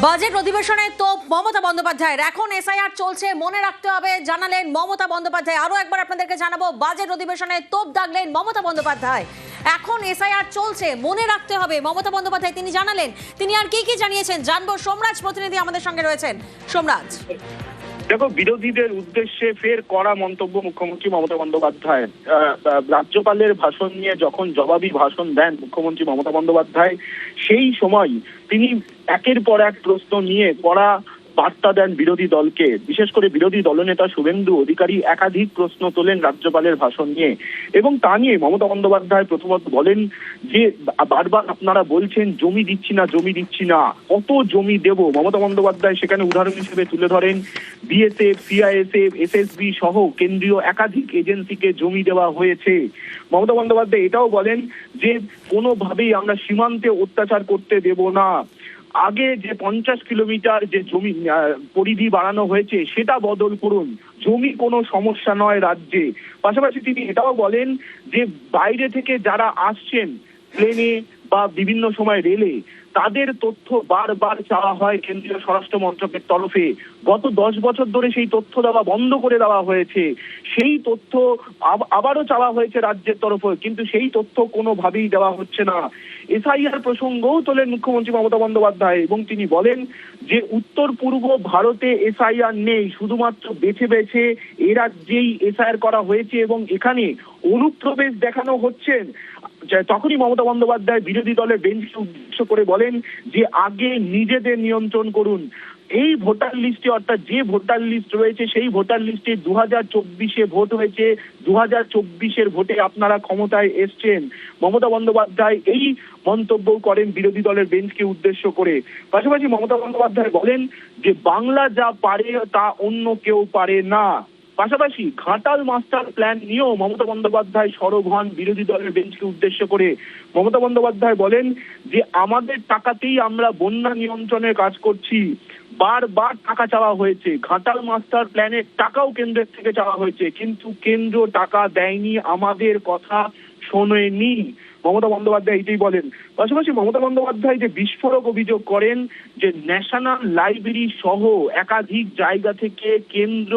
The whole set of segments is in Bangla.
বাজেট অধিবেশনে তোপ মমতা বন্দ্যোপাধ্যায়ের। এখন এসআইআর চলছে, মনে রাখতে হবে জানালেন মমতা বন্দ্যোপাধ্যায়। আরো একবার আপনাদেরকে জানাবো, বাজেট অধিবেশনে তোপ দাগলেন মমতা বন্দ্যোপাধ্যায়। এখন এসআইআর চলছে, মনে রাখতে হবে মমতা বন্দ্যোপাধ্যায় তিনি জানালেন। তিনি আর কি কি জানিয়েছেন জানবো। সোমরাজ প্রতিনিধি আমাদের সঙ্গে রয়েছেন। সোমরাজ, দেখো, বিরোধীদের উদ্দেশ্যে ফের কড়া মন্তব্য মুখ্যমন্ত্রী মমতা বন্দ্যোপাধ্যায়। রাজ্যপালের ভাষণ নিয়ে যখন জবাবি ভাষণ দেন মুখ্যমন্ত্রী মমতা বন্দ্যোপাধ্যায়, সেই সময় তিনি একের পর এক প্রশ্ন নিয়ে কড়া বার্তা দেন বিরোধী দলকে। বিশেষ করে বিরোধী দলনেতা শুভেন্দু অধিকারী একাধিক প্রশ্ন তোলেন রাজ্যপালের ভাষণ নিয়ে, এবং তা নিয়ে মমতা বন্দ্যোপাধ্যায় প্রথমত বলেন যে বারবার আপনারা বলছেন জমি দিচ্ছি না জমি দিচ্ছি না, কত জমি দেব। মমতা বন্দ্যোপাধ্যায় সেখানে উদাহরণ হিসেবে তুলে ধরেন বিএসএফ, সিআইএসএফ, এসএসবি সহ কেন্দ্রীয় একাধিক এজেন্সিকে জমি দেওয়া হয়েছে। মমতা বন্দ্যোপাধ্যায় এটাও বলেন যে কোনোভাবেই আমরা সীমান্তে অত্যাচার করতে দেব না। আগে যে 50 কিলোমিটার যে জমি পরিধি বাড়ানো হয়েছে সেটা বদল করুন, জমি কোনো সমস্যা নয় রাজ্যে। পাশাপাশি তিনি এটাও বলেন যে বাইরে থেকে যারা আসছেন প্লেনে বা বিভিন্ন সময় রেলে, তাদের তথ্য বারবার চাওয়া হয় কেন্দ্রীয় স্বরাষ্ট্র মন্ত্রকের তরফে। গত 10 বছর ধরে সেই তথ্য দেওয়া বন্ধ করে দেওয়া হয়েছে। সেই তথ্য আবারও চাওয়া হয়েছে রাজ্যের তরফে, কিন্তু সেই তথ্য কোনোভাবেই দেওয়া হচ্ছে না। এসআইআর প্রসঙ্গও তোলেন মুখ্যমন্ত্রী মমতা বন্দ্যোপাধ্যায়, এবং তিনি বলেন যে উত্তর পূর্ব ভারতে এসআইআর নেই, শুধুমাত্র বেছে বেছে এ রাজ্যেই এসআইআর করা হয়েছে এবং এখানে অনুপ্রবেশ দেখানো হচ্ছেন। তখনই মমতা বন্দ্যোপাধ্যায় বিরোধী দলের বেঞ্চকে উদ্দেশ্য করে বলেন যে আগে নিজেদের নিয়ন্ত্রণ করুন। এই ভোটার লিস্টে, অর্থাৎ যে ভোটার লিস্ট রয়েছে সেই ভোটার লিস্টে 2024-এ ভোট হয়েছে, 2024-এর ভোটে আপনারা ক্ষমতায় এসছেন। মমতা বন্দ্যোপাধ্যায় এই মন্তব্য করেন বিরোধী দলের বেঞ্চকে উদ্দেশ্য করে। পাশাপাশি মমতা বন্দ্যোপাধ্যায় বলেন যে বাংলা যা পারে তা অন্য কেউ পারে না। পাশাপাশি ঘাটাল মাস্টার প্ল্যান নিয়েও মমতা বন্দ্যোপাধ্যায় সরব হন বিরোধী দলের বেঞ্চকে উদ্দেশ্য করে। মমতা বন্দ্যোপাধ্যায় বলেন যে আমাদের টাকাতেই আমরা বন্যা নিয়ন্ত্রণের কাজ করছি, বারবার টাকা চাওয়া হয়েছে, ঘাটাল মাস্টার প্ল্যানের টাকাও কেন্দ্রের থেকে চাওয়া হয়েছে, কিন্তু কেন্দ্র টাকা দেয়নি, আমাদের কথা শোনেনি। মমতা বন্দ্যোপাধ্যায় এটাই বলেন। পাশাপাশি মমতা বন্দ্যোপাধ্যায় যে বিস্ফোরক অভিযোগ করেন যে ন্যাশনাল লাইব্রেরি সহ একাধিক জায়গা থেকে কেন্দ্র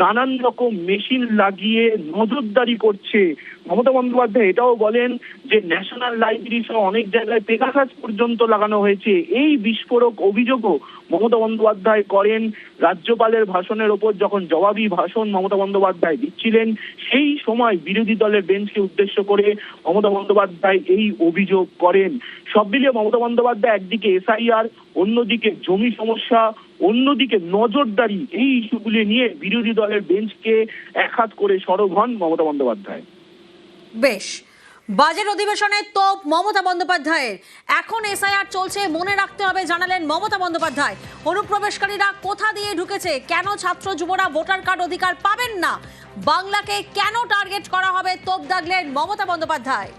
নানান রকম মেশিন লাগিয়ে নজরদারি করছে। মমতা বন্দ্যোপাধ্যায় এটাও বলেন যে ন্যাশনাল লাইব্রেরি সহ অনেক জায়গায় পেগাসাস পর্যন্ত লাগানো হয়েছে। এই বিস্ফোরক অভিযোগও মমতা বন্দ্যোপাধ্যায় করেন রাজ্যপালের ভাষণের ওপর যখন জবাবি ভাষণ মমতা বন্দ্যোপাধ্যায় দিচ্ছিলেন। সেই সময় বিরোধী দলের বেঞ্চকে উদ্দেশ্য করে মমতা বন্দ্যোপাধ্যায় এই অভিযোগ করেন। সব মিলিয়ে মমতা বন্দ্যোপাধ্যায় একদিকে এসআইআর, অন্যদিকে জমি সমস্যা, অন্যদিকে নজরদারি, এই ইস্যুগুলি নিয়ে বিরোধী দলের বেঞ্চকে একহাত করে সরব হন মমতা বন্দ্যোপাধ্যায়। বেশ, বাজেট অধিবেশনে তোপ মমতা বন্দ্যোপাধ্যায়ের। এখন এসআইআর চলছে, মনে রাখতে হবে জানালেন মমতা বন্দ্যোপাধ্যায়। অনুপ্রবেশকারীরা কোথা দিয়ে ঢুকেছে, কেন ছাত্র যুবরা ভোটার কার্ড অধিকার পাবেন না, বাংলাকে কেন টার্গেট করা হবে, তোপ দাগলেন মমতা বন্দ্যোপাধ্যায়।